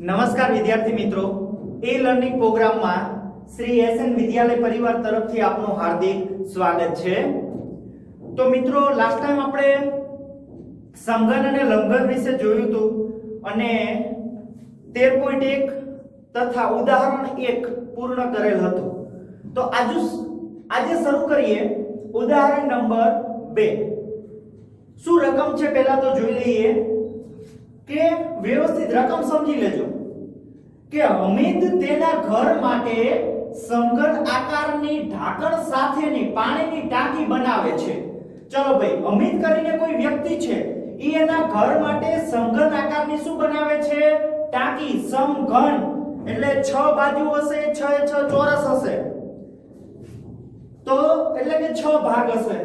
નમસ્કાર વિદ્યાર્થી મિત્રો, એ લર્નિંગ પ્રોગ્રામમાં શ્રી એસએન વિદ્યાલય પરિવાર તરફથી આપનું હાર્દિક સ્વાગત છે। તો મિત્રો, લાસ્ટ ટાઈમ આપણે સમઘન અને લંબઘન વિશે જોયું હતું અને 13.1 તથા ઉદાહરણ 1 પૂર્ણ કરેલ હતું। તો આજે શરૂ કરીએ ઉદાહરણ નંબર 2। શું રકમ છે પહેલા તો જોઈ લઈએ કે વ્યવસ્થિત રકમ સમજી લેજો કે હમીદ તેના ઘર માટે સમઘન આકારની ઢાંકણ સાથેની પાણીની ટાંકી બનાવે છે। ચલો ભાઈ, હમીદ કરીને કોઈ વ્યક્તિ છે, ઈ એના ઘર માટે સમઘન આકારની શું બનાવે છે? ટાંકી। સમઘન એટલે 6 બાજુ હશે, 6 એ 6 ચોરસ હશે, તો એટલે કે 6 ભાગ હશે,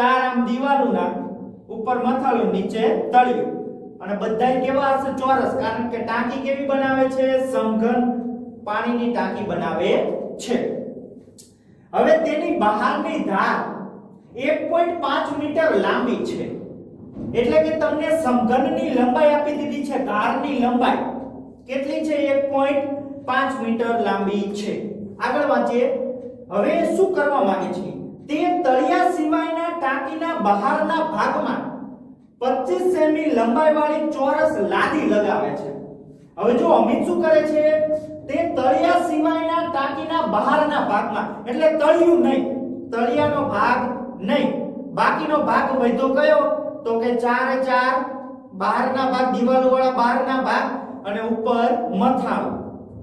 4 આમ દિવાલોના, ઉપર મથાળું, નીચે તળિયું, અને બધાય કેવા હશે? ચોરસ, કારણ કે ટાંકી કેવી બનાવે છે? સમઘન પાણીની ટાંકી બનાવે છે। હવે તેની બહારની ધાર 1.5 મીટર લાંબી છે, એટલે કે તમને સમઘનની લંબાઈ આપી દીધી છે। ધારની લંબાઈ કેટલી છે? 1.5 મીટર લાંબી છે। આગળ વાંચીએ। હવે શું કરવા માંગે છે? તે તળિયા સિવાયના ટાંકીના બહારના ભાગમાં 25 સેમી લંબાઈ વાળી ચોરસ લાદી લગાવે છે। હવે જો અમિત શું કરે છે? તે તળિયા સિવાયના ટાંકીના બહારના ભાગમાં, એટલે તળિયું નહીં, તળિયાનો ભાગ નહીં, બાકીનો ભાગ વધ્યો કયો? તો કે 4 એ 4 બહારના ભાગ, દિવાલો વાળા બહારના ભાગ અને ઉપર મથાળું,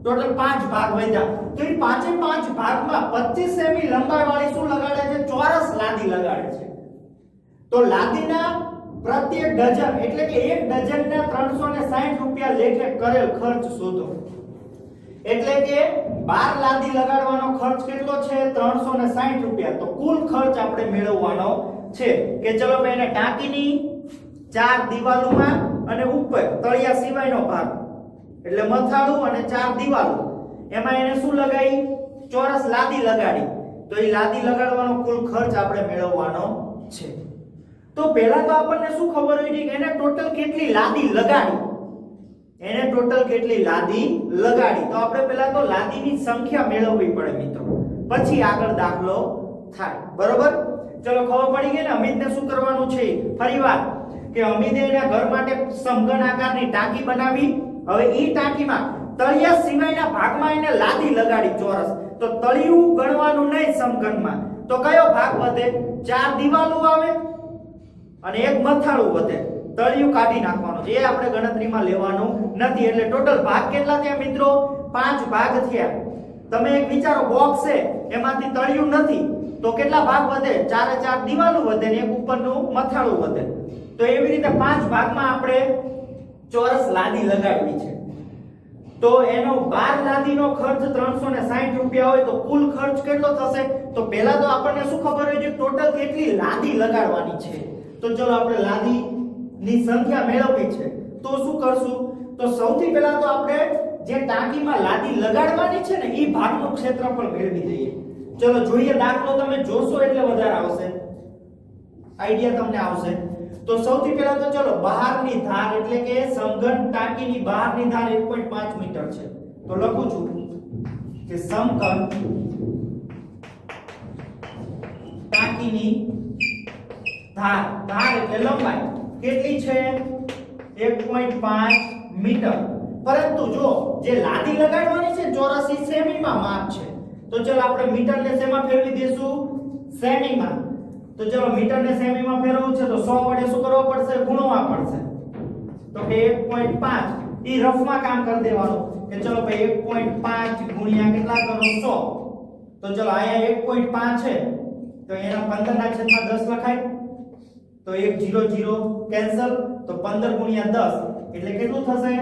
ટોટલ 5 ભાગ વધ્યા। તો એ 5 ભાગમાં 25 સેમી લંબાઈ વાળી શું લગાડે છે? ચોરસ લાદી લગાડે છે। તો લાદીના પ્રત્યેક ડઝન, એટલે કે એક ડઝનના 360 રૂપિયા લેખે કરેલ ખર્ચ શોધો। એટલે કે 12 લાદી લગાડવાનો ખર્ચ કેટલો છે? 360 રૂપિયા। તો કુલ ખર્ચ આપણે મેળવવાનો છે કે ચલો ભાઈ, એને ટાંકીની 4 દિવાલોમાં અને ઉપર તળિયા સિવાયનો ભાગ, એટલે મથાળું અને 4 દિવાલો, એમાં એને શું લગાવી? ચોરસ લાદી લગાડી। તો એ લાદી લગાડવાનો કુલ ખર્ચ આપણે મેળવવાનો છે। તો પહેલા તો આપણને શું ખબર હોય કે એને ટોટલ કેટલી લાદી લગાડી, એને ટોટલ કેટલી લાદી લગાડી। તો આપણે પહેલા તો લાદીની સંખ્યા મેળવવી પડે મિત્રો, પછી આગળ દાખલો થાય, બરોબર? ચલો, ખબર પડી ગઈ ને અમિતને શું કરવાનું છે? ફરીવાર કે અમિતે એના ઘર માટે સમઘન આકારની ટાંકી બનાવી। હવે ઈ ટાંકીમાં તળિયા સિવાયના ભાગમાં એને લાદી લગાડી ચોરસ। તો તળિયું ગણવાનું નહીં સમઘનમાં, તો કયો ભાગ વધે? 4 દિવાલો આવે અને એક મથાળું વધે, તળિયું કાઢી નાખવાનું છે, એ આપણે ગણતરીમાં લેવાનું નથી। એટલે ટોટલ ભાગ કેટલા થયા મિત્રો? 5 ભાગ થયા। તમે એક વિચારો, બોક્સ છે એમાંથી તળિયું નથી, તો કેટલા ભાગ વધે? 4 એ 4 દિવાલો વધે ને એક ઉપરનું મથાળું વધે। તો એવી રીતે 5 ભાગમાં આપણે ચોરસ લાદી લગાડવી છે। તો એનો 12 લાદીનો ખર્ચ 360 રૂપિયા હોય, તો કુલ ખર્ચ કેટલો થશે? તો પહેલા તો આપણને શું ખબર હોય છે? ટોટલ કેટલી લાદી લગાડવાની છે। તો ચલો, આપણે લાદીની સંખ્યા મેળવવી છે, તો શું કરશું? તો સૌથી પહેલા તો આપણે જે ટાંકીમાં લાદી લગાડવાની છે ને, એ ભાગનું ક્ષેત્રફળ મેળવી દઈએ। ચલો જોઈએ, દાખલો તમે જોશો એટલે વધારે આવશે, આઈડિયા તમને આવશે। તો સૌથી પહેલા તો ચલો, બહારની ધાર, એટલે કે સમઘન ટાંકીની બહારની ધાર 1.5 મીટર છે। તો લખું છું કે સમઘન ટાંકીની ધાર એટલે લંબાઈ કેટલી છે? 1.5 મીટર। પરંતુ જો જે લાદી લગાડવાની છે ચોરસ, ઈ સેમીમાં માપ છે। તો ચલો, આપણે મીટરને શેમાં ફેરવી દઈશું? સેમીમાં। તો ચલો, મીટરને સેમીમાં ફેરવવું છે તો 100 વડે શું કરવો પડશે? ગુણવા પડશે। તો કે 1.5 ઈ રફમાં કામ કરી દેવાનું કે ચલો ભાઈ 1.5 ગુણ્યા કેટલા કરો? 100। તો ચલો, અહીંયા 1.5 છે તો એના 15/10 લખાય, તો 1 0 0 કેન્સલ, તો 15 ગુણ્યા 10 એટલે કેટલું થશે?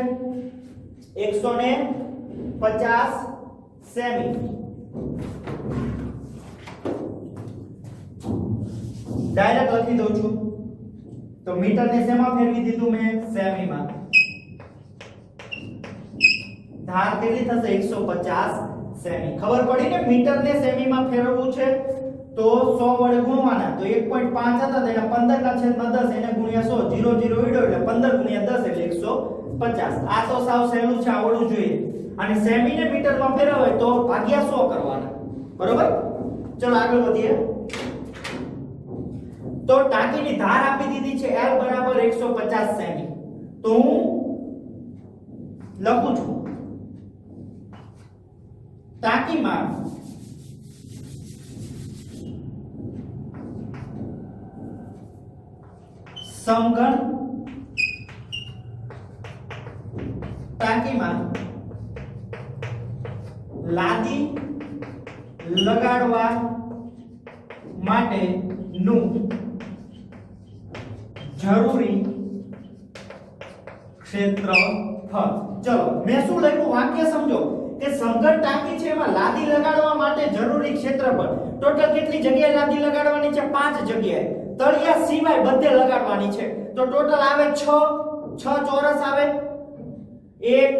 150 સેમી। ડાયરેક્ટ લખી દઉં છું। તો મીટરને શેમાં ફેરવી દીધું મેં? સેમીમાં। ધાર કેટલી થશે? 150 સેમી. ખબર પડી ને મીટર ને સેમી માં ફેરવવું છે તો 100 વડે ગુણવાના. તો 1.5 હતા તો એને 15/10 એને ગુણ્યા 100 0 0 ઉડ્યો એટલે 15 × 10 એટલે 150. આ તો સાવ સહેલું છે, આવડવું જોઈએ. અને સેમી ને મીટર માં ફેરવે તો ભાગ્યા 100 કરવાના. બરોબર? ચલો આગળ વધીએ. તો ટાંકીની ધાર આપી દીધી છે L બરાબર 150 સેમી. તો હું લખું છું ટાંકીમાં સમઘન ટાંકીમાં લાદી લગાડવા માટેનું જરૂરી ક્ષેત્રફળ. ચલો મેં શું લખ્યું વાક્ય સમજો કે સમઘન ટાંકી છે એમાં લાદી લગાડવા માટે જરૂરી ક્ષેત્રફળ. ટોટલ કેટલી જગ્યાએ લાદી લગાડવાની છે? 5 જગ્યાએ. તળિયા સિવાય બધે લગાડવાની છે. તો ટોટલ આવે 6 ચોરસ આવે. એક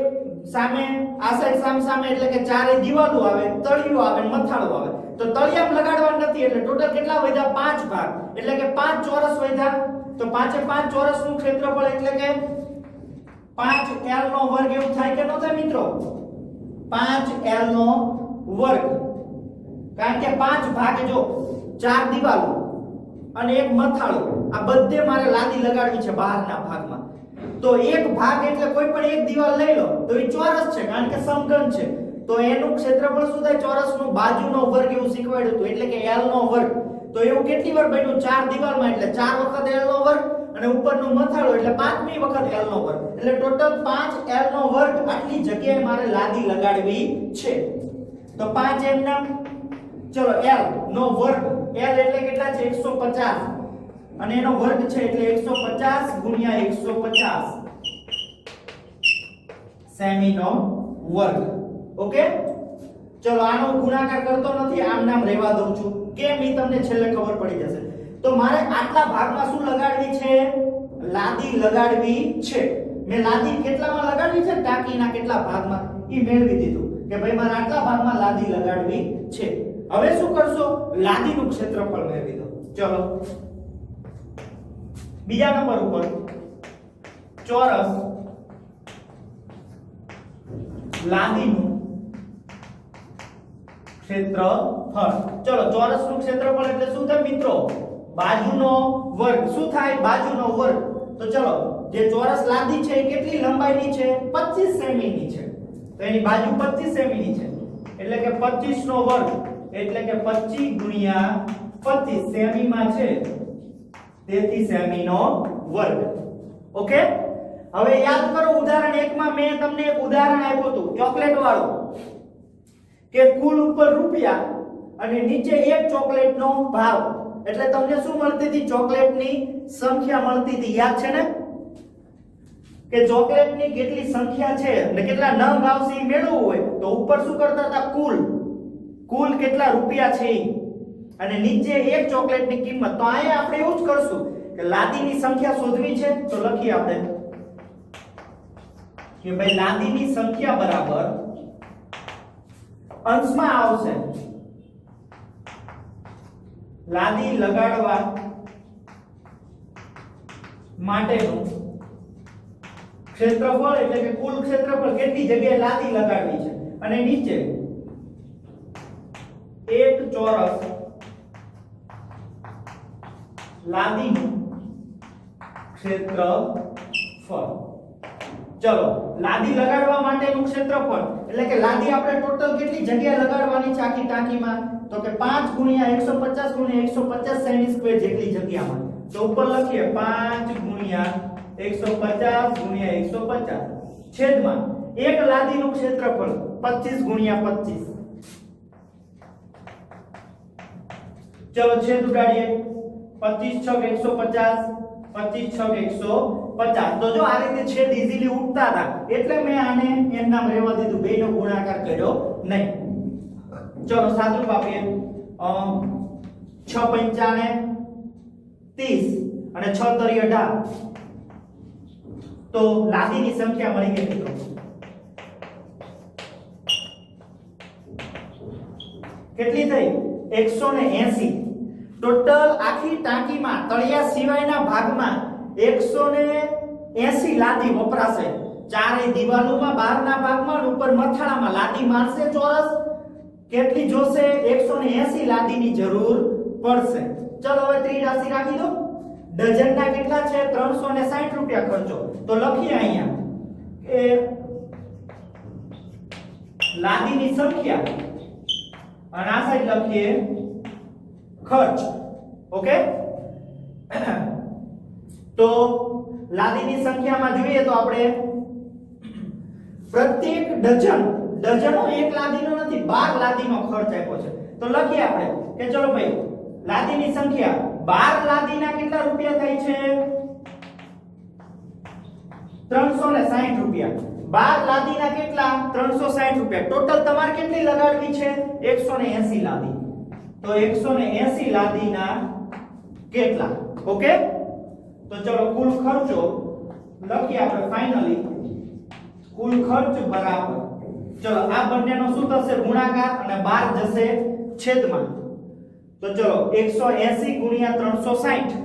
સામે આ સાઈડ સામે એટલે કે ચારે દિવાલો આવે, તળિયું આવે, મથાળું આવે. તો તળિયામાં લગાડવા નથી એટલે ટોટલ કેટલા વધ્યા? 5 ભાગ. એટલે કે 5 ચોરસ વધ્યા. તો 5 એ 5 ચોરસનું ક્ષેત્રફળ એટલે કે 5L નો વર્ગ એવું થાય કે ન થાય મિત્રો? 5L નો વર્ગ. કારણ કે 5 ભાગે જો 4 દિવાલો અને એક મથાળું આ બધે મારે લાદી લગાડવી છે બહારના ભાગમાં. તો એક ભાગ એટલે કોઈ પણ એક દિવાલ લઈ લો તો એ ચોરસ છે કારણ કે સમઘન છે. તો એનું ક્ષેત્રફળ શું થાય? ચોરસનું બાજુનો વર્ગ એવું શીખવાડ્યું હતું એટલે કે L નો વર્ગ. તો એવું કેટલી વાર બન્યું? 4 દિવાલમાં એટલે 4 વખત L નો વર્ગ અને ઉપરનું મથાળું એટલે 5મી વખત L નો વર્ગ. એટલે ટોટલ 5L નો વર્ગ આટલી જગ્યાએ મારે લાદી લગાડવી છે. તો 5 એમ નામ. ચલો L નો વર્ગ. L એટલે કેટલા છે? 150 અને એનો વર્ગ છે એટલે 150 ગુણ્યા 150 સેમી નો વર્ગ. ઓકે? ચલો આનો ગુણાકાર કરતો નથી, આમ નામ રહેવા દઉં છું. કેમ ઈ તમને છેલ્લે ખબર પડી જશે. તો મારે આટલા ભાગમાં શું લગાડવી છે? લાદી લગાડવી છે. મેં લાદી કેટલામાં લગાડવી છે? ટાંકીના કેટલા ભાગમાં? ઈ મેળવી દીધું કે ભાઈ મારે આટલા ભાગમાં લાદી લગાડવી છે. હવે શું કરશો? લાદીનું ક્ષેત્રફળ મેળવી દો. ચલો બીજા નંબર ઉપર ચોરસ લાદીનું ક્ષેત્રફળ. ચલો ચોરસનું ક્ષેત્રફળ એટલે શું થાય મિત્રો? બાજુનો વર્ગ. શું થાય? બાજુનો વર્ગ. તો ચલો જે ચોરસ લાદી છે એ કેટલી લંબાઈની છે? 25 સેમીની છે. તો એની બાજુ 25 સેમીની છે એટલે કે 25 નો વર્ગ એટલે કે 25 ગુણ્યા 25 સેમીમાં છે તેથી સેમીનો વર્ગ. ઓકે? હવે યાદ કરો ઉદાહરણ 1 માં મેં તમને એક ઉદાહરણ આપ્યું હતું ચોકલેટ વાળું કે કુલ ઉપર રૂપિયા અને નીચે એક ચોકલેટનો ભાવ એટલે તમને શું મળતી હતી? ચોકલેટની સંખ્યા મળતી હતી. યાદ છે ને કે ચોકલેટની કેટલી સંખ્યા છે અને કેટલા નંગ આવશે એ મેળવવું હોય તો ઉપર શું કરતા હતા? કુલ કેટલા રૂપિયા છે અને નીચે એક ચોકલેટની કિંમત. તો અહીંયા આપણે એવું જ કરશું કે લાદીની સંખ્યા શોધવી છે તો લખીએ આપણે કે ભાઈ લાદીની સંખ્યા બરાબર અંશમાં આવશે લાદી લગાડવા માટેનું ક્ષેત્રફળ એટલે કે કુલ ક્ષેત્રફળ કેટલી જગ્યાએ લાદી લગાડવી છે અને નીચે એક ચોરસ લાદીનું ક્ષેત્રફળ. ચલો લાદી લગાડવા માટેનું ક્ષેત્રફળ એટલે કે લાદી આપણે ટોટલ કેટલી જગ્યાએ લગાડવાની છે આખી ટાંકીમાં? તો કે 5 ગુણ્યા 150 ગુણ્યા 150 સેમી સ્ક્વેર જેટલી જગ્યામાં. તો ઉપર લખીએ 5 ગુણ્યા 150 ગુણ્યા 150 છેદમાં એક લાદીનું ક્ષેત્રફળ 25 ગુણ્યા 25. ચલો છેદ ઉડાડીએ. 25 છક 150 25 છક 150. તો જો આ રીતે છેદ ઈઝીલી ઉડતા હતા એટલે મેં આને એમ નામ રહેવા દીધું, બેનો ગુણાકાર કર્યો નહીં. ચલો સાદુરૂપ આપીએ. 6 પંચાને 30 અને 6 તરી 18. તો લાદીની સંખ્યા મળી ગઈ મિત્રો કેટલી થઈ 180 ટોટલ આખી ટાંકીમાં તળિયા સિવાયના ભાગમાં 180 લાદી વપરાશે ચારે દિવાલોમાં બહારના ભાગમાં અને ઉપર મથાળામાં લાદી મારશે ચોરસ કેટલી જોશે 180 લાદીની જરૂર પડશે ચલો હવે ત્રિરાશિ રાખી દો ડઝનના કેટલા છે 360 રૂપિયા ખર્ચો તો લખીએ અહીંયા કે લાદીની સંખ્યા અને આ સાઈડ લખીએ ખર્ચ ઓકે તો લાદીની સંખ્યામાં જોઈએ તો આપણે પ્રત્યેક ડઝનો એક લાદીનો નથી 12 લાદીનો ખર્ચ આપ્યો છે તો લખીએ આપણે કે ચલો ભાઈ લાદીની સંખ્યા 12 લાદીના કેટલા રૂપિયા થાય છે 360 રૂપિયા 12 લાદીના કેટલા 360 રૂપિયા ટોટલ તમારે કેટલી લગાડવી છે 180 લાદી તો 180 લાદીના કેટલા ઓકે તો ચલો કુલ ખર્ચો લખીએ આપણે ફાઇનલી કુલ ખર્ચ બરાબર ચલો આ બંનેનો શું થશે ગુણાકાર અને 12 જશે છેદમાં તો ચલો 180 ગુણ્યા 360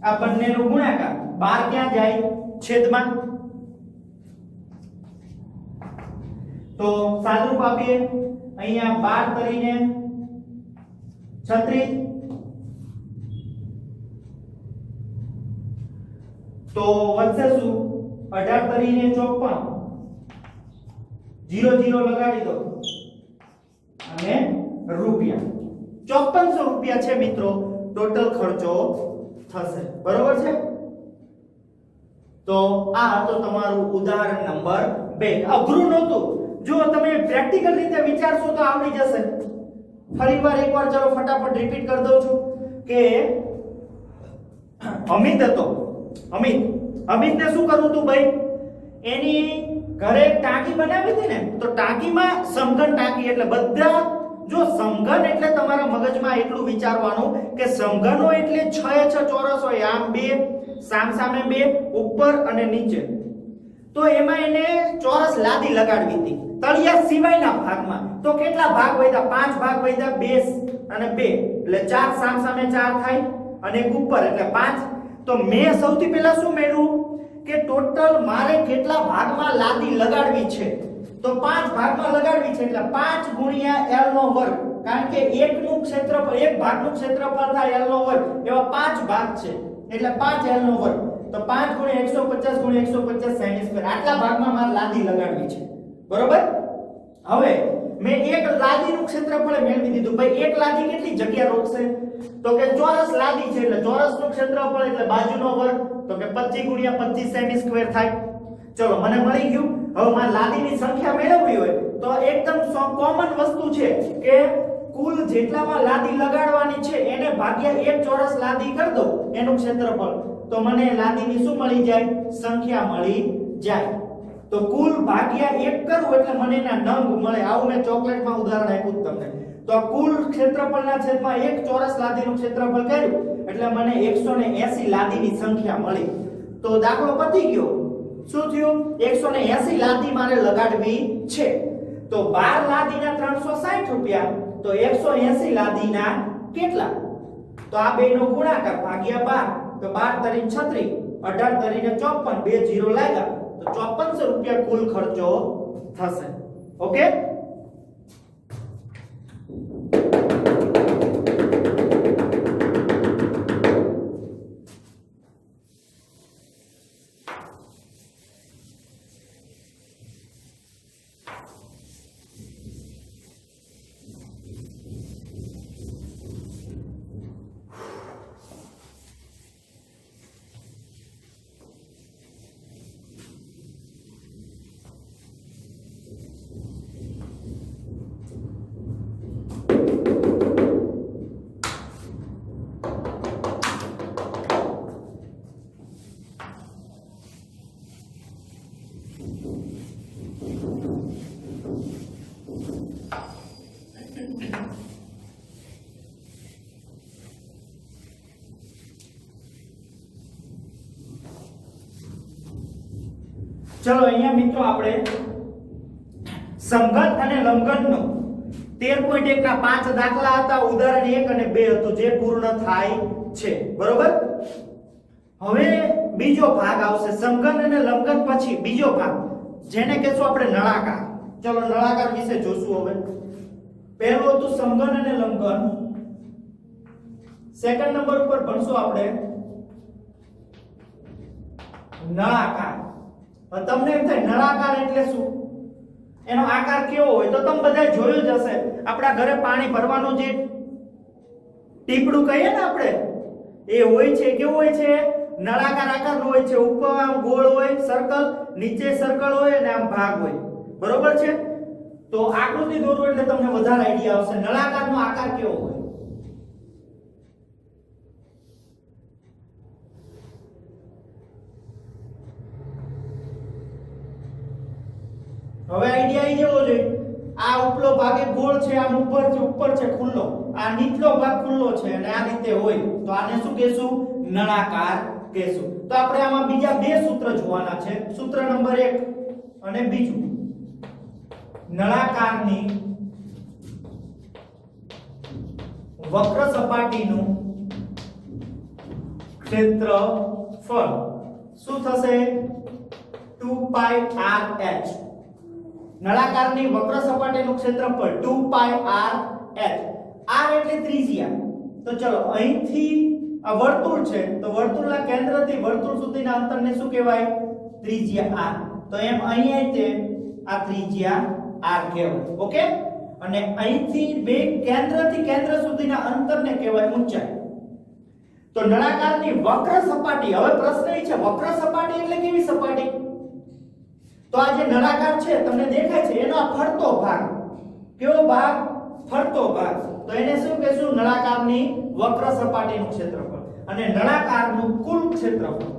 આ બંનેનો ગુણાકાર 12 ક્યાં જાય છેદમાં તો સાદુરૂપ આપીએ અહીંયા 12 તરીને 36 તો વધશે શું 18 તરીને 54 0 લગાડી દો અને રૂપિયા 5400 રૂપિયા છે મિત્રો ટોટલ ખર્ચો થશે બરોબર છે તો આ હતો તમારું ઉદાહરણ નંબર 2 અઘરું નહોતું જો તમે પ્રેક્ટિકલ રીતે વિચારશો તો આવડી જશે ફરીવાર એકવાર ચલો ફટાફટ રિપીટ કરી દઉં છું કે અમિત હતો અમિતને શું કરવું હતું ભાઈ એની ઘરે ટાંકી બનાવી હતી ને તો ટાંકીમાં સમઘન ટાંકી એટલે બધા જો સમઘન એટલે તમારા મગજમાં એટલું વિચારવાનું કે સમઘનો એટલે 6 ચોરસ હોય આમ બે સામસામે બે ઉપર અને નીચે તો એમાં એને ચોરસ લાદી લગાડવી હતી તળિયા સિવાયના ભાગમાં તો કેટલા ભાગ વધ્યા 5 ભાગ વધ્યા 2 અને 2 એટલે 4 સામસામે 4 થાય અને એક ઉપર એટલે 5 તો મેં સૌથી પહેલા શું મેળવ્યું કે ટોટલ મારે કેટલા ભાગમાં લાદી લગાડવી છે તો 5 ભાગમાં લગાડવી છે એટલે 5 ગુણ્યા l નો વર્ગ કારણ કે એકનું ક્ષેત્રફળ એક ભાગનું ક્ષેત્રફળ થાય l નો વર્ગ એવા 5 ભાગ છે એટલે 5 l નો વર્ગ તો 5 ગુણ્યા 150 ગુણ્યા 150 sin સ્ક્વેર આટલા ભાગમાં મારે લાદી લગાડવી છે બરોબર હવે મેં એક લાદીનું ક્ષેત્રફળ મેળવી દીધું ભાઈ એક લાદી કેટલી જગ્યા રોકશે તો કે ચોરસ લાદી છે એટલે ચોરસનું ક્ષેત્રફળ એટલે બાજુનો વર્ગ તો કે 25 ગુણ્યા 25 સેમી સ્ક્વેર થાય ચલો મને મળી ગયું હવે મારે લાદીની સંખ્યા મેળવવી હોય તો એકદમ કોમન વસ્તુ છે કે કુલ જેટલામાં લાદી લગાડવાની છે એને ભાગ્યા એક ચોરસ લાદી કરી દો એનું ક્ષેત્રફળ તો મને લાદીની શું મળી જાય સંખ્યા મળી જાય તો કુલ ભાગ્યા એક કરું એટલે મને એના નંગ મળે આવું મેં ચોકલેટમાં ઉદાહરણ આપ્યું તમને તો કુલ ક્ષેત્રફળના છેદમાં એક ચોરસ લાદીનું ક્ષેત્રફળ કર્યું એટલે મને 180 લાદીની સંખ્યા મળી તો દાખલો પતી ગયો શું થયું 180 લાદી મારે લગાડવી છે તો 12 લાદીના 360 રૂપિયા તો 180 લાદીના કેટલા તો આ બેનો ગુણાકાર ભાગ્યા 12 તો 12 તરી 36 18 તરીને 54 બે 0 લાગ્યા તો 5400 રૂપિયા કુલ ખર્ચો થશે ઓકે ચલો અહીંયા મિત્રો આપણે સમઘન અને લંબઘનનો 13.1 ના 5 દાખલા હતા. ઉદાહરણ 1 અને 2 હતું જે પૂર્ણ થાય છે. બરોબર. હવે બીજો ભાગ આવશે સમઘન અને લંબઘન પછી બીજો ભાગ જેને કહેશું આપણે નળાકાર. ચલો નળાકાર વિશે જોશું. હવે પહેલું હતું સમઘન અને લંબઘન. સેકન્ડ નંબર ઉપર ભણશું આપણે નળાકાર. તમને એમ થાય નળાકાર એટલે શું, એનો આકાર કેવો હોય, તો તમે બધા જોયું જ હશે. આપણા ઘરે પાણી ભરવાનું જે ટીપડું કહીએ ને આપણે, એ હોય છે કેવું હોય છે, નળાકાર આકારનું હોય છે. ઉપર આમ ગોળ હોય સર્કલ, નીચે સર્કલ હોય અને આમ ભાગ હોય. બરોબર છે. તો આકૃતિ દોરો એટલે તમને વધારે આઈડિયા આવશે નળાકારનો આકાર કેવો હોય. હવે આઈડિયા આવી જવો જોઈએ. આ ઉપલો ભાગ એક ગોળ છે, આમ ઉપર છે ખુલ્લો, આ નીચલો ભાગ ખુલ્લો છે અને આ રીતે હોય, તો આને શું કહેશું, નળાકાર કહેશું. તો આપણે આમાં બીજા બે સૂત્ર જોવાના છે. સૂત્ર નંબર 1 અને બીજું. નળાકારની વક્ર સપાટીનું ક્ષેત્રફળ શું થશે, 2πrh. નળાકારની વક્ર સપાટીનું ક્ષેત્રફળ 2πrh. r એટલે ત્રિજ્યા. તો ચલો અહીંથી આ વર્તુળ છે, તો વર્તુળના કેન્દ્રથી વર્તુળ સુધીના અંતરને શું કહેવાય, ત્રિજ્યા r. તો એમ અહીંયા તે આ ત્રિજ્યા r કહેવાય. ઓકે. અને અહીંથી બે કેન્દ્રથી કેન્દ્ર સુધીના અંતરને કહેવાય ઊંચાઈ. તો નળાકારની વક્ર સપાટી. હવે પ્રશ્ન એ છે વક્ર સપાટી એટલે કેવી સપાટી? તો આ જે નળાકાર છે તમને દેખાય છે એનો આ ફરતો ભાગ. કેવો ભાગ? ફરતો ભાગ. તો એને શું કહેશું, નળાકારની વક્ર સપાટીનું ક્ષેત્રફળ. અને નળાકારનું કુલ ક્ષેત્રફળ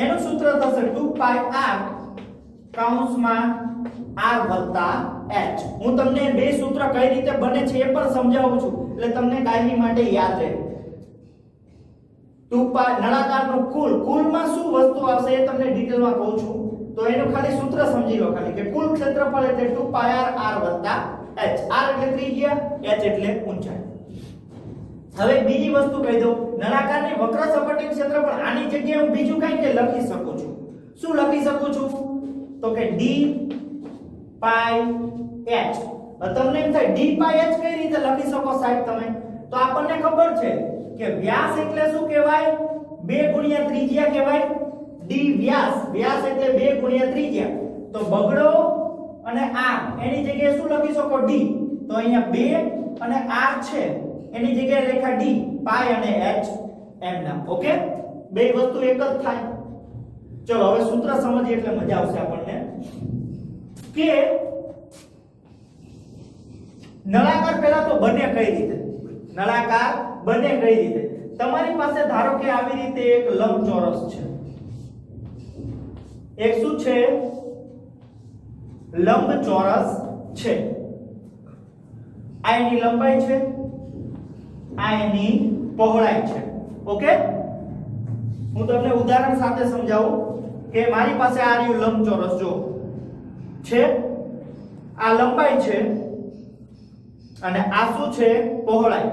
એનું સૂત્ર થશે 2πr કૌંસમાં r વત્તા h. હું તમને બે સૂત્ર કઈ રીતે બને છે એ પણ સમજાવું છું એટલે તમને કાયમી માટે યાદ રહે. 2π નળાકારનું કુલમાં શું વસ્તુ આવશે એ તમને ડિટેલમાં કહું છું. તો એનું ખાલી સૂત્ર સમજી લો ખાલી કે કુલ ક્ષેત્રફળ એટલે 2πr r વત્તા h. r એટલે ત્રિજ્યા, h એટલે ઊંચાઈ. હવે બીજી વસ્તુ કહી દઉં, નળાકારની વક્ર સપાટીનું ક્ષેત્રફળ આની જગ્યાએ હું બીજું કંઈ કે લખી શકું છું. શું લખી શકું છું? તો કે d પાઈ h. તમને એમ થાય d પાઈ h કઈ રીતે લખી શકો સાહેબ તમે? તો આપણને ખબર છે કે વ્યાસ એટલે શું કહેવાય, 2 ગુણ્યા ત્રિજ્યા કહેવાય. d વ્યાસ, વ્યાસ એટલે 2 ગુણ્યા ત્રિજ્યા. તો બગડો અને r એની જગ્યાએ શું લખી શકો, d. તો અહીંયા 2 અને r છે એની જગ્યાએ લખ્યા d, પાઈ અને h એમ નામ. ઓકે. બે વસ્તુ એક જ થાય. ચલો હવે સૂત્ર સમજીએ એટલે મજા આવશે આપણને. કે નળાકાર પહેલા તો બને કઈ રીતે, નળાકાર બને કઈ રીતે. તમારી પાસે ધારો કે આવી રીતે એક લંબચોરસ છે. એક શું છે, લંબચોરસ છે. આ એની લંબાઈ છે, આ એની પહોળાઈ છે. ઓકે. હું તમને ઉદાહરણ સાથે સમજાવું કે મારી પાસે આ રહ્યું લંબચોરસ જો છે, આ લંબાઈ છે અને આ શું છે, પહોળાઈ.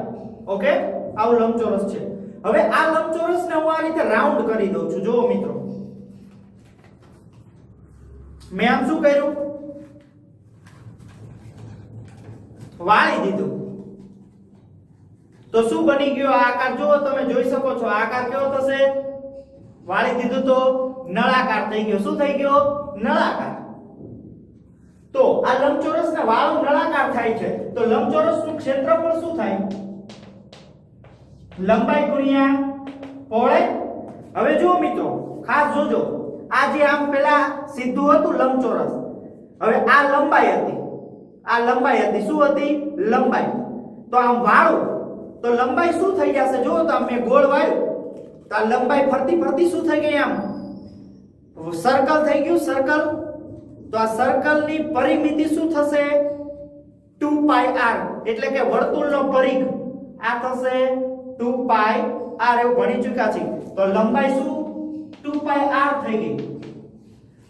ઓકે. આવું લંબચોરસ છે. હવે આ લંબચોરસને હું આ રીતે રાઉન્ડ કરી દઉં છું. જુઓ મિત્રો, મેં આમ શું કર્યું, વાળી દીધું. તો શું બની ગયો આ આકાર? જુઓ તમે જોઈ શકો છો આ આકાર કેવો થશે, વાળી દીધું તો નળાકાર થઈ ગયો. શું થઈ ગયો? નળાકાર. તો આ લંબચોરસને વાળું નળાકાર થાય છે. તો લંબચોરસનું ક્ષેત્રફળ શું થાય? લંબાઈ ગુણ્યા પહોળાઈ. હવે જુઓ મિત્રો ખાસ જોજો, આ જે આમ પેલા સીધું હતું લંબચોરસ, હવે આ લંબાઈ હતી, આ લંબાઈ હતી. શું હતી? લંબાઈ. તો આમ વાળું તો લંબાઈ શું થઈ જશે? જો તો મેં ગોળ વાળ્યું તો આ લંબાઈ ફરતી ફરતી શું થઈ ગઈ, આમ સર્કલ થઈ ગયું, સર્કલ. તો આ સર્કલની પરિમિતિ શું થશે? 2πr. એટલે કે વર્તુળનો પરિઘ આ થશે 2πr. r એવું ભણી ચૂક્યા છીએ. તો લંબાઈ શું 2πr થઈ ગઈ.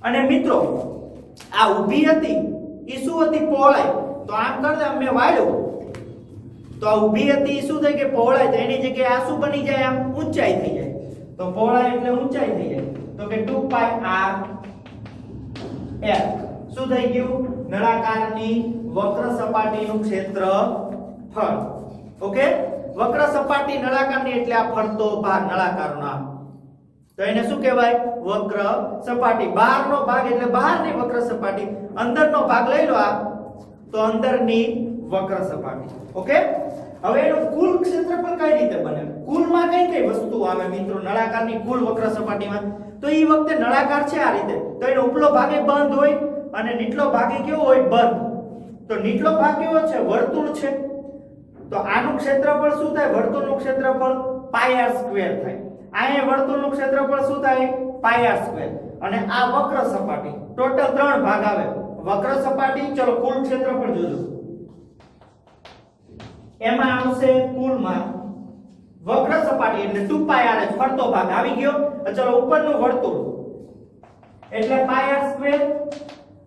અને મિત્રો આ ઊભી હતી ઈ શું હતી? પહોળાઈ. તો આમ કરતા મેં વાળ્યું તો આ ઊભી હતી ઈ શું થઈ ગઈ? પહોળાઈ. તો એની જગ્યાએ આ શું બની જાય? આમ ઊંચાઈ થઈ જાય. તો પહોળાઈ એટલે ઊંચાઈ થઈ જાય. તો કે 2πr f શું થઈ ગયું? નળાકારની વક્ર સપાટીનું ક્ષેત્રફળ. ઓકે, વક્ર સપાટી નળાકારની એટલે આ ફરતો ભાગ નળાકારનો આમ. તો એને શું કહેવાય? વક્ર સપાટી. બહારનો ભાગ એટલે બહારની વક્ર સપાટી, અંદરનો ભાગ લઈ લો આ તો અંદરની વક્ર સપાટી. ઓકે, હવે એનું કુલ ક્ષેત્રફળ કઈ રીતે બને? કુલમાં કઈ કઈ વસ્તુ આવે મિત્રો નળાકારની કુલ વક્ર સપાટીમાં? તો એ વખતે નળાકાર છે આ રીતે, તો એનો ઉપલો ભાગ બંધ હોય અને નીચલો ભાગ કેવો હોય? બંધ. તો નીચલો ભાગ કેવો છે? વર્તુળ છે. તો આનું ક્ષેત્રફળ શું થાય? વર્તુળનું ક્ષેત્રફળ πr² થાય. અહીંયા વર્તુળનું ક્ષેત્રફળ શું થાય? πr². અને આ વક્ર સપાટી ટોટલ 3 ભાગ આવે. વક્ર સપાટી, ચલો કુલ ક્ષેત્રફળ જોજો. એમાં આવશે કુલમાં વક્ર સપાટી એટલે 2πr ફરતો ભાગ આવી ગયો. ચલો ઉપરનું વર્તુળ એટલે πr²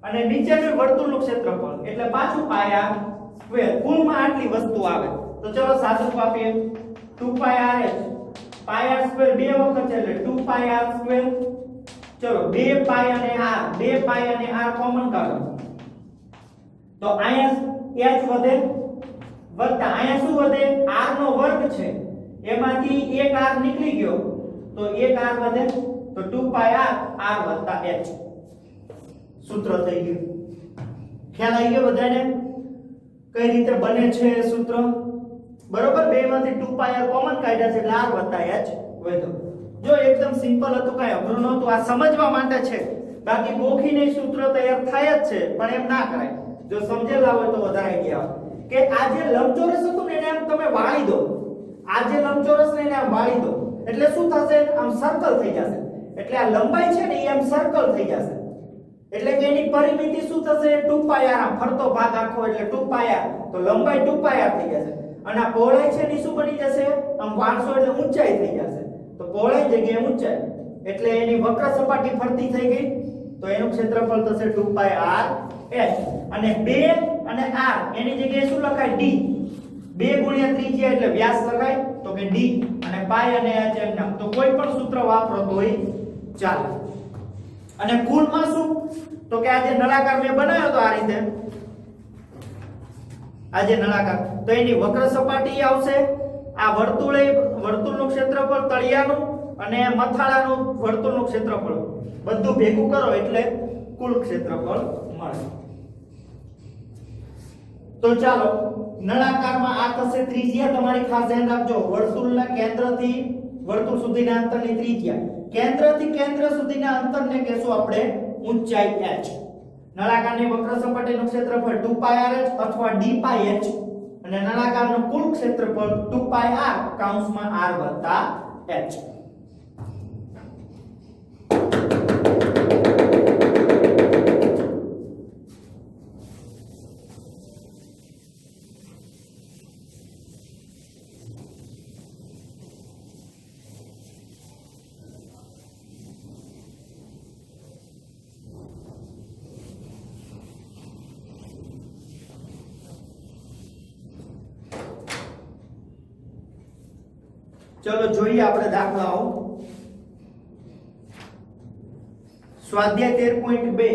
અને નીચેનું વર્તુળનું ક્ષેત્રફળ એટલે પાછું πr². કુલમાં આટલી વસ્તુ આવે. તો ચલો સાદું આપીએ. 2πr πr² બે વખત છે એટલે 2πr². ચલો 2π અને r, 2π અને r કોમન કાઢો તો અહીંયા h વધે વત્તા અહીંયા શું વધે? r નો વર્ગ છે એમાંથી એક r નીકળી ગયો તો એક r વધે તો 2πr r વત્તા h સૂત્ર થઈ ગયું. ખ્યાલ આવી ગયો બધાને કઈ રીતે બને છે સૂત્ર? બરોબર, બેમાંથી 2πr કોમન કાઢ્યા છે એટલે r વત્તા h વધ્યો. જો એકદમ સિમ્પલ હતું, કઈ અઘરું નહોતું. આ સમજવા માટે છે, બાકી ગોખીને સૂત્ર તૈયાર થાય જ છે પણ એમ ના કરાય. જો સમજેલા હોય તો વધારે આઈડિયા આવે કે આ જે લંબચોરસ હતું ને એને આમ તમે વાળી દો. આ જે લંબચોરસ ને એને આમ વાળી દો એટલે શું થશે? આમ સર્કલ થઈ જશે. એટલે આ લંબાઈ છે ને એ આમ સર્કલ થઈ જશે. એટલે કે એની પરિમિતિ શું થશે? 2πr. આમ ફરતો ભાગ આખો એટલે 2πr. તો લંબાઈ 2πr થઈ જશે. અને આ પહોળાઈ છે ને શું બની જશે? આમ વાળશો એટલે ઊંચાઈ થઈ જશે. તો પહોળાઈ જગ્યાએ ઊંચાઈ એટલે એની વક્ર સપાટી ફરતી થઈ ગઈ. તો એનું ક્ષેત્રફળ થશે 2πr h. અને 2 અને r એની જગ્યાએ શું લખાય? d. 2 ગુણ્યા ત્રિજ્યા એટલે વ્યાસ લખાય તો કે d. અને π અને h એમ નામ. તો કોઈ પણ સૂત્ર વાપરો તોય ચાલે. અને કુલમાં શું? તો કે આ જે નળાકાર મેં બનાવ્યો તો આ રીતે, આ જે નળાકાર, તો એની વક્ર સપાટી આવશે. આ વર્તુળનું ક્ષેત્રફળ તળિયાનું અને મથાળાનું વર્તુળનું ક્ષેત્રફળ બધું ભેગું કરો એટલે કુલ ક્ષેત્રફળ મળે. તો ચાલો નળાકારમાં આ થશે ત્રિજ્યા. તમારી ખાસ ધ્યાન રાખજો, વર્તુળના કેન્દ્રથી વર્તુળ સુધીના અંતરની ત્રિજ્યા. કેન્દ્રથી કેન્દ્ર સુધીના અંતરને કહેશું આપણે ઊંચાઈ h. નળાકારની વક્ર સપાટીનું ક્ષેત્રફળ 2πr h અથવા dπ h અને નળાકારનું કુલ ક્ષેત્રફળ 2πr કૌંસમાં r વત્તા h. चलो જોઈએ આપણે દાખલાઓ. સ્વાધ્યાય 13.2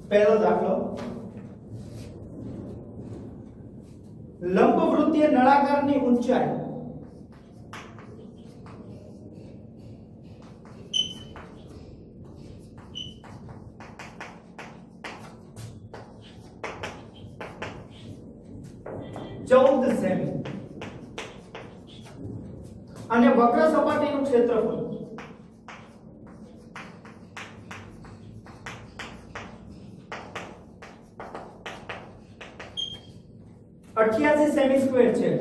પહેલો દાખલો. લંબવૃત્તીય નળાકારની ઊંચાઈ સેમી અને વક્ર સપાટીનું ક્ષેત્રફળ 88 સેમી સ્ક્વેર છે.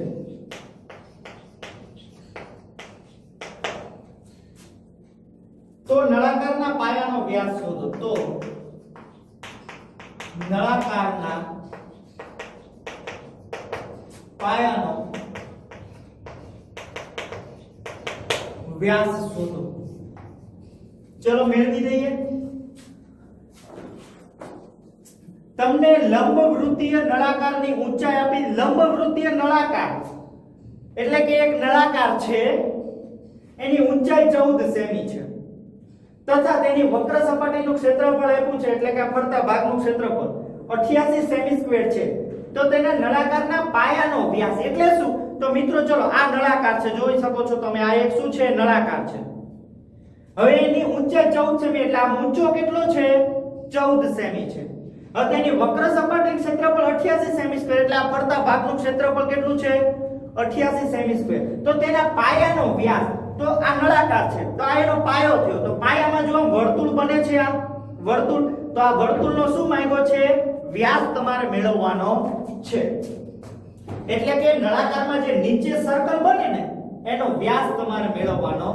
તો નળાકારના પાયાનો વ્યાસ શોધો. તો નળાકારના પાયાનો વ્યાસ શોધો. ચલો મેળવી દઈએ. તમને લંબવૃત્તીય નળાકારની ઊંચાઈ આપી. લંબવૃત્તીય નળાકાર એટલે કે એક નળાકાર છે, એની ઊંચાઈ 14 સેમી છે તથા તેની વક્ર સપાટીનું ક્ષેત્રફળ આપ્યું છે, એટલે કે ફરતા ભાગનું ક્ષેત્રફળ 88 સેમી સ્ક્વેર છે. તો તેના નળાકારના પાયાનો વ્યાસ એટલે શું? તો મિત્રો ચલો આ નળાકાર છે, જોઈ શકો છો તમે. આ એક શું છે? નળાકાર છે. હવે એની ઊંચાઈ 14 સેમી એટલે આ ઊંચો કેટલો છે? 14 સેમી છે. હવે તેની વક્ર સપાટીનું ક્ષેત્રફળ 88 સેમી સ્ક્વેર એટલે આ ફરતા ભાગનું ક્ષેત્રફળ કેટલું છે? 88 સેમી સ્ક્વેર. તો તેના પાયાનો વ્યાસ, તો આ નળાકાર છે તો આ એનો પાયો થયો. તો પાયામાં જો વર્તુળ બને છે, આ વર્તુળ, તો આ વર્તુળનો શું માંગ્યો છે? વ્યાસ તમારે મેળવવાનો છે. એટલે કે નળાકારમાં જે નીચે સર્કલ બને ને એનો વ્યાસ તમારે મેળવવાનો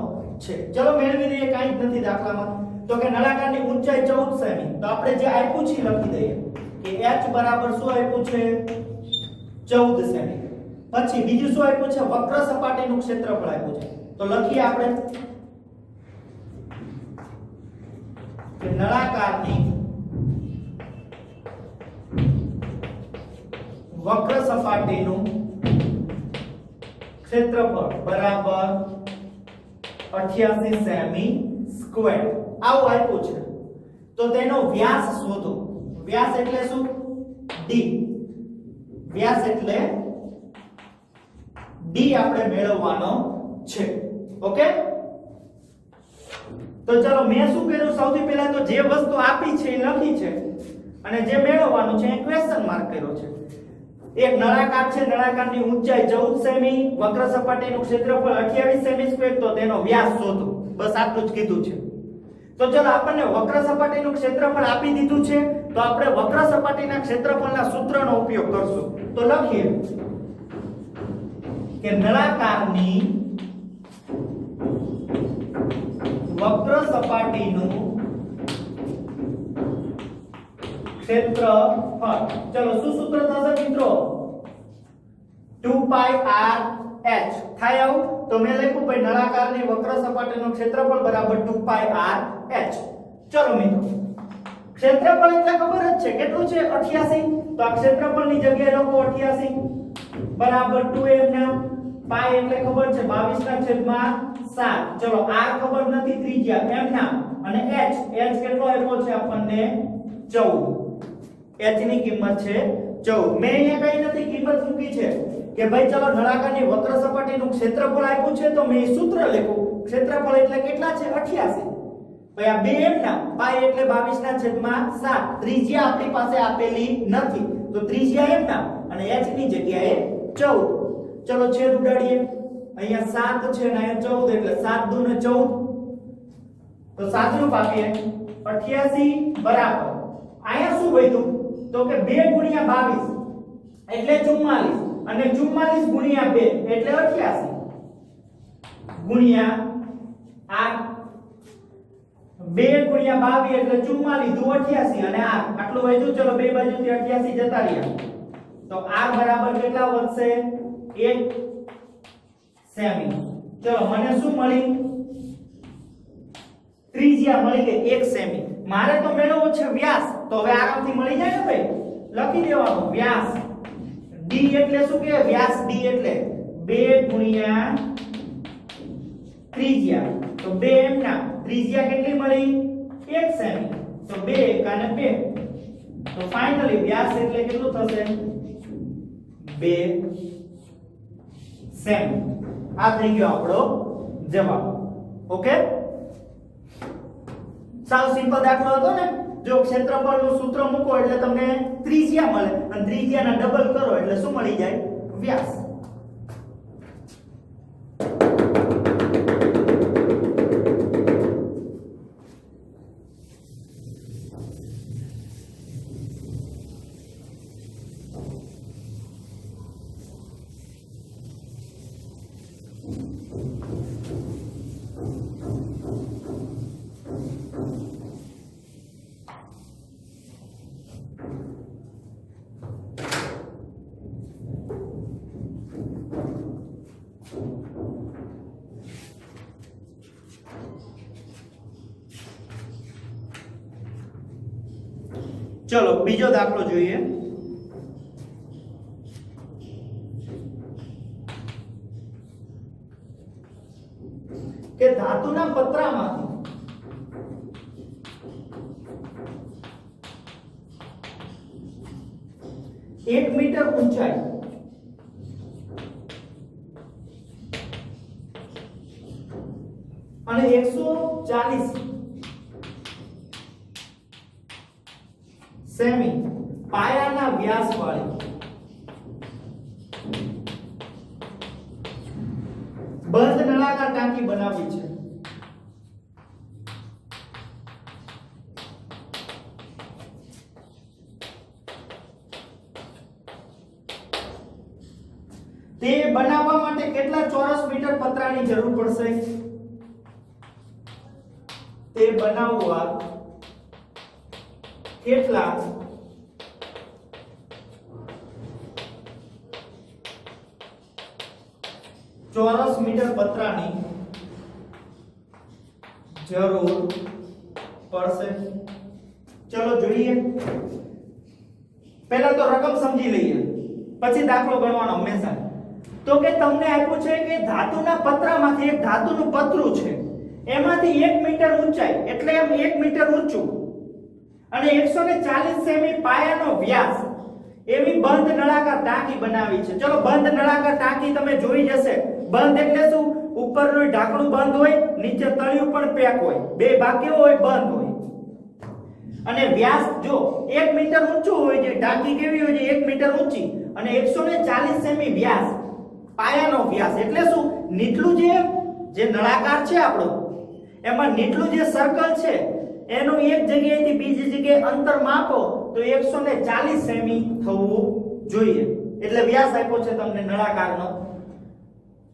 છે. ચલો મેળવી દઈએ. કાઈ જ નથી દાખલામાં. તો કે નળાકારની ઊંચાઈ 14 સેમી. તો આપણે જે આપ્યું છે લખી દઈએ કે h બરાબર શું આપ્યું છે? 14 સેમી. પછી બીજું શું આપ્યું છે? વક્ર સપાટીનું ક્ષેત્રફળ આપ્યું છે. તો લખીએ આપણે કે નળાકારની વક્ર સપાટીનું ક્ષેત્રફળ બરાબર 88 સેમી સ્ક્વેર આવું આપ્યું છે. તો તેનો વ્યાસ શોધો. વ્યાસ એટલે શું? d. વ્યાસ એટલે d આપણે મેળવવાનો છે. ઓકે, તો ચલો મેં શું કર્યું? સૌથી પહેલા તો જે વસ્તુ આપી છે એ લખી છે અને જે મેળવવાનું છે એ ક્વેશ્ચન માર્ક કર્યો છે. એક નળાકાર છે, નળાકારની ઊંચાઈ 14 સેમી, વક્ર સપાટીનું ક્ષેત્રફળ 28 સેમી સ્ક્વેર, તો તેનો વ્યાસ શોધો. બસ આટલું જ કીધું છે. તો ચલો આપણને વક્ર સપાટીનું ક્ષેત્રફળ આપી દીધું છે, તો આપણે વક્ર સપાટીના ક્ષેત્રફળના સૂત્રનો ઉપયોગ કરશું. તો લખીએ કે નળાકારની વક્ર સપાટીનું ક્ષેત્રફળ. ચલો શું સૂત્ર થશે મિત્રો? 2 પાઈ r h થાય આવું. તો મેં લખ્યું ભાઈ નળાકારની વક્ર સપાટીનું ક્ષેત્રફળ બરાબર 2 પાઈ r h. ચલો મિત્રો ક્ષેત્રફળ એટલે ખબર જ છે કેટલું છે? 88. તો આ ક્ષેત્રફળની જગ્યાએ લખો 88 બરાબર 2m ના પાઈ એટલે ખબર છે 22/7. ચલો r ખબર નથી, ત્રિજ્યા m ના, અને h કેટલો આપ્યો છે આપણને? 14. h ની કિંમત છે 14. મેં અહીંયા કઈ નથી કિંમત મૂકી છે કે ભાઈ ચલો નળાકારની વક્ર સપાટીનું ક્ષેત્રફળ આપ્યું છે તો મેં સૂત્ર લખ્યું. ક્ષેત્રફળ એટલે કેટલા છે? 88. ભાઈ આ 2m ના પાઈ એટલે 22/7. ત્રિજ્યા આપણી પાસે આપેલી નથી તો ત્રિજ્યા m ના અને h ની જગ્યાએ 14. ચલો છેદ ઉડાડીએ. અહીંયા 7 છે અને અહીંયા 14 એટલે 7 દુ ને 14. તો 7 નું ભાગીએ 88 બરાબર અહીંયા શું વધ્યું? તો કે 2 ગુણ્યા 22 એટલે 44 અને 44 ગુણ્યા 2 એટલે 88 ગુણ્યા 8. 2 ગુણ્યા 22 એટલે 44 દુ 88 અને 8 આટલું વધ્યું. ચલો બે બાજુથી 88 જતા રહ્યા તો r બરાબર કેટલા વધશે? 1 સેમી. ચલો મને શું મળી? ત્રિજ્યા મળી ગઈ 1 સેમી. મારે તો મેળવવો છે વ્યાસ, તો હવે આરામથી મળી જાય ને ભાઈ. લખી દેવાનું વ્યાસ d એટલે શું કે? વ્યાસ d એટલે 2 ગુણ્યા ત્રિજ્યા, તો 2m ના ત્રિજ્યા કેટલી મળી? 1 સેમી. તો 2 અને 2 તો ફાઇનલી વ્યાસ એટલે કેટલું થશે? 2 સેમી. આ થઈ ગયો આપણો જવાબ. ઓકે, સાવ સિમ્પલ દાખલો હતો ને. જો ક્ષેત્રફળનું સૂત્ર મૂકો એટલે તમને ત્રિજ્યા મળે અને ત્રિજ્યાના ડબલ કરો એટલે શું મળી જાય? વ્યાસ. ચલો બીજો દાખલો જોઈએ. કે ધાતુના પતરામાંથી એક મીટર ઊંચાઈ અને 140 સેમી પાયાના વ્યાસ વાળી બંધ નળાકાર ટાંકી બનાવી છે. તે બનાવવા માટે કેટલા ચોરસ મીટર પતરાની જરૂર પડશે? તે બનાવવા કેટલા ચોરસ મીટર પતરાની જરૂર પડશે? ચલો જોઈએ. પહેલા તો રકમ સમજી લઈએ, પછી દાખલો ગણવાનો હંમેશા. તો કે તમને આપ્યું છે કે ધાતુના પતરામાંથી એક ધાતુનું પતરું છે, એમાંથી 1 મીટર ઊંચાઈ એટલે એમ 1 મીટર ઊંચું અને 140 સેમી પાયાનો વ્યાસ એવી બંધ નળાકાર ટાંકી બનાવી છે. ચલો બંધ નળાકાર ટાંકી તમે જોઈ જશે. બંધ એટલે શું? ઉપરનું ઢાંકણું બંધ હોય, નીચે તળિયું પણ પેક હોય, બે ભાગ કેવો હોય? બંધ હોય. અને વ્યાસ જો 1 મીટર ઊંચું હોય છે, ટાંકી કેવી હોય છે? 1 મીટર ઊંચી અને 140 સેમી વ્યાસ પાયાનો વ્યાસ એટલે શું? નીચલું જે નળાકાર છે આપણો, એમાં નીચલું જે સર્કલ છે એનું એક જગ્યાએથી બીજી જગ્યાએ અંતર માપો તો 140 સેમી થવું જોઈએ. એટલે વ્યાસ આપ્યો છે તમને નળાકારનો.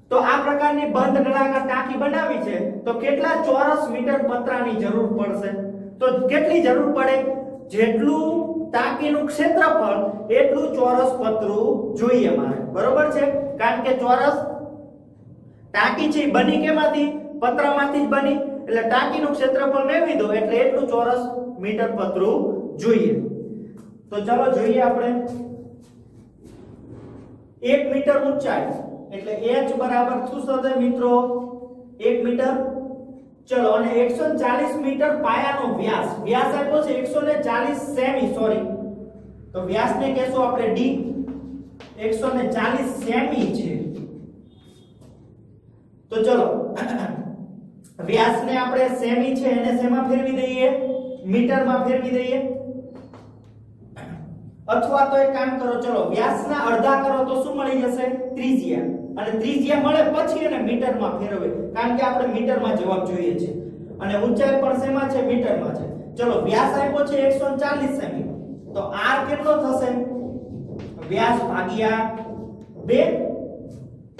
તો આ પ્રકારની બંધ નળાકાર ટાંકી બનાવી છે તો કેટલા ચોરસ મીટર પતરાની જરૂર પડશે? તો કેટલી જરૂર પડે? જેટલું ટાંકીનું ક્ષેત્રફળ એટલું ચોરસ પતરું જોઈએ મારે. બરોબર છે? કારણ કે ચોરસ ટાંકી છે બની કેમાંથી? પતરામાંથી જ બની. એટલે ટાંકીનું ક્ષેત્રફળ મેળવી દો એટલે એટલું ચોરસ મીટર પતરું જોઈએ. તો ચાલો જોઈએ આપણે. 1 મીટર ઊંચાઈ એટલે h બરાબર શું થશે મિત્રો? 1 મીટર. ચલો અને 140 મીટર પાયાનો વ્યાસ. વ્યાસ આપ્યો છે 140 સેમી, સોરી. તો વ્યાસને કહેશું આપણે d. 140 સેમી છે. તો ચલો વ્યાસને આપણે સેમી છે એને શેમાં ફેરવી દઈએ? મીટરમાં ફેરવી દઈએ. અથવા તો એક કામ કરો, ચલો વ્યાસના અડધા કરો તો શું મળી જશે? ત્રિજ્યા. અને ત્રિજ્યા મળે પછી એને મીટરમાં ફેરવે, કારણ કે આપણે મીટરમાં જવાબ જોઈએ છે. અને ઊંચાઈ પણ શેમાં છે? મીટરમાં છે. ચલો વ્યાસ આપ્યો છે 140 સેમી, તો r કેટલો થશે? વ્યાસ ભાગ્યા 2.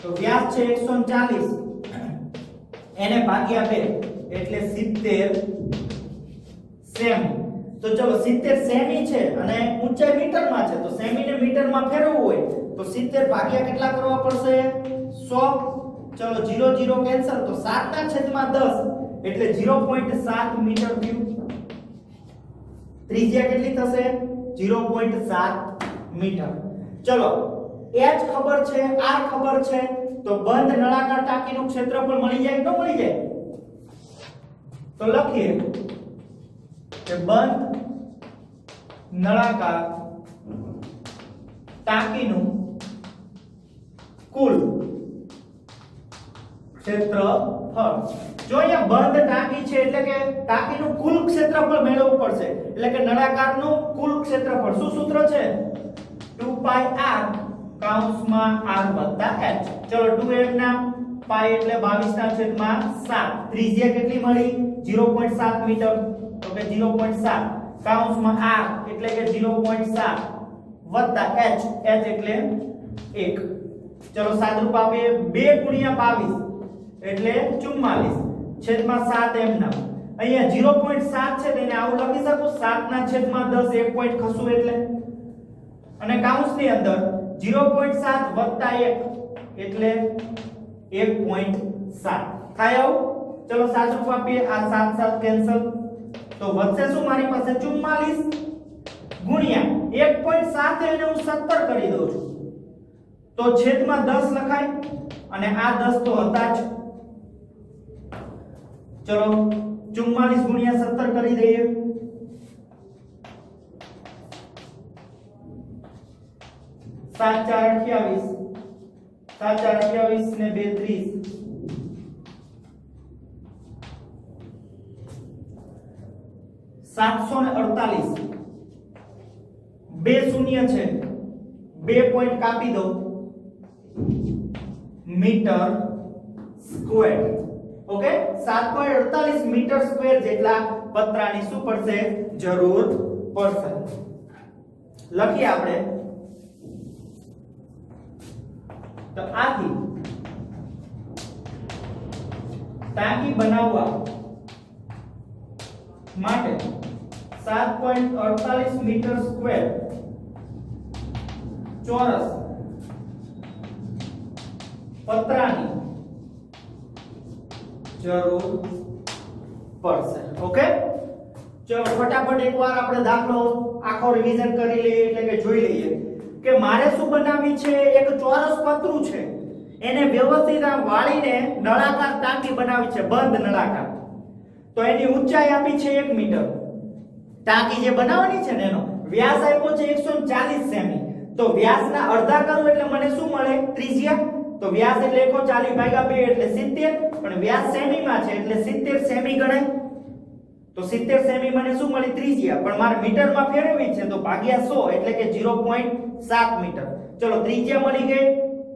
તો વ્યાસ છે 140 એને ભાગ્યા 2 એટલે 70 સેમી. તો ચલો 70 સેમી છે અને ઊંચાઈ મીટરમાં છે, તો સેમી ને મીટરમાં ફેરવવું હોય તો 70 ભાગ્યા કેટલા કરવા પડશે? 100. ચલો 0 0 કેન્સલ, તો 7/10 એટલે 0.7 મીટર થયું. ત્રિજ્યા કેટલી થશે? 0.7 મીટર. ચલો h ખબર છે, r ખબર છે, તો બંધ નળાકાર ટાંકીનું ક્ષેત્રફળ મળી જાય કે ન મળી જાય? તો લખીએ કે બંધ નળાકાર ટાંકીનું કુલ ક્ષેત્રફળ. જો અહીંયા બંધ ટાંકી છે એટલે કે ટાંકીનું કુલ ક્ષેત્રફળ મેળવવું પડશે. એટલે કે નળાકારનું કુલ ક્ષેત્રફળ શું સૂત્ર છે? 2πr કૌંસમાં r વત્તા h. ચલો 2m ના પાઈ એટલે 22/7. ત્રિજ્યા કેટલી મળી? 0.7 મીટર. તો કે 0.7 કૌંસમાં r એટલે કે 0.7 વત્તા h, h એટલે 1. ચલો સાદરૂપ આપીએ 2 × 22 એટલે 44 છેદમાં 7 એમ ના. અહીંયા 0.7 છે તેને આવું લખી શકું 7/10 1 પોઈન્ટ ખસું એટલે. અને કૌંસની અંદર 0.7 વત્તા 1 એટલે 1.7 થાય આવું. ચલો સાદરૂપ આપીએ, આ 7 7 કેન્સલ, તો વધશે શું મારી પાસે? 44. ગુણ્યા 1.7 એને હું 17 કરી દઉં છું તો છેદમાં 10 લખાય અને આ 10 તો હતા જ. ચલો 44 ગુણ્યા 17 કરી દઈએ. 7 4 28 7 4 28 ને 2 30 748 બે શૂન્ય છે 2 પોઈન્ટ કાપી દો metre square. Okay 7.48 metre square જેટલા પતરાની શું પડશે જરૂર પડશે. લખીએ આપણે તો આથી ટાંકી બનાવવા માટે 7.48 મીટર સ્ક્વેર ચોરસ પતરાની જરૂર પડશે. ઓકે ચલો ફટાફટ એકવાર આપણે દાખલો આખો રિવીઝન કરી લઈએ એટલે કે જોઈ લઈએ કે મારે શું બનાવવી છે. એક ચોરસ પતરું છે એને વ્યવસ્થિત આમ વાળીને નળાકાર ટાંકી બનાવવી છે બંધ નળાકાર. તો એની ઊંચાઈ આપી છે 1 મીટર. ટાંકી જે બનાવવાની છે ને એનો વ્યાસ આપ્યો છે 140 સેમી. તો વ્યાસના અડધા કરું એટલે મને શું મળે ત્રિજ્યા. તો વ્યાસ એટલે 140 ભાગ્યા 2 એટલે 70 પણ વ્યાસ સેમીમાં છે એટલે 70 સેમી ગણાય. તો 70 સેમી મને શું મળી ત્રિજ્યા પણ મારે મીટરમાં ફેરવવી છે તો ભાગ્યા 100 એટલે કે 0.7 મીટર. ચલો ત્રિજ્યા મળી ગઈ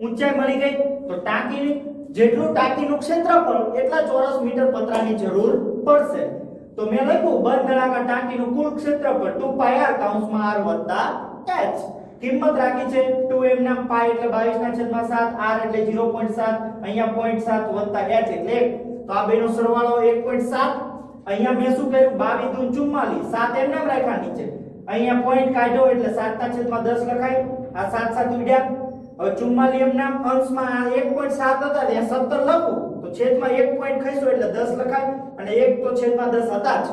ઊંચાઈ મળી ગઈ તો ટાંકીની જેટલું ટાંકીનું ક્ષેત્રફળ એટલા ચોરસ મીટર પતરાની જરૂર પડશે. તો મેં લખ્યું બંધ નળાકાર ટાંકીનું કુલ ક્ષેત્રફળ 2πr કૌંસમાં r વત્તા h. કિંમત રાખી છે 2m ના π એટલે 22/7 r એટલે 0.7 અહીંયા 0.7 વત્તા h એટલે 1. તો આ બેનો સરવાળો 1.7. અહીંયા મેં શું કર્યું 22 દુ 44 7 એમ નામ રાખ્યા નીચે. અહીંયા પોઈન્ટ કાઢ્યો એટલે 7/10 લખાય. આ 7 7 ઉડ્યા. હવે 44 એમ નામ અંશમાં આ 1.7 હતા ત્યાં 17 લખું તો છેદમાં 1 પોઈન્ટ ખસ્યો એટલે 10 લખાય અને 1 તો છેદમાં 10 હતા જ.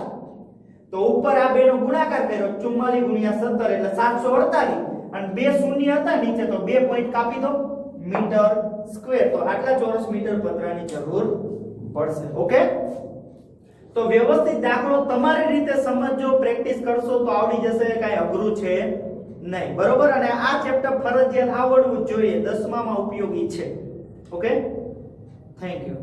તો ઉપર આ બેનો ગુણાકાર કર્યો 44 ગુણ્યા 17 એટલે 748 અને બે શૂન્ય હતા નીચે તો 2 પોઈન્ટ કાપી દો મીટર સ્ક્વેર. તો આટલા ચોરસ મીટર પતરાની જરૂર પડશે. ઓકે તો વ્યવસ્થિત દાખલો તમારી રીતે સમજજો પ્રેક્ટિસ કરશો તો આવડી જશે. કાઈ અઘરું છે નહીં બરોબર. અને આ ચેપ્ટર ફરજિયાત આવડવું જોઈએ 10મા માં ઉપયોગી છે. Okay thank you.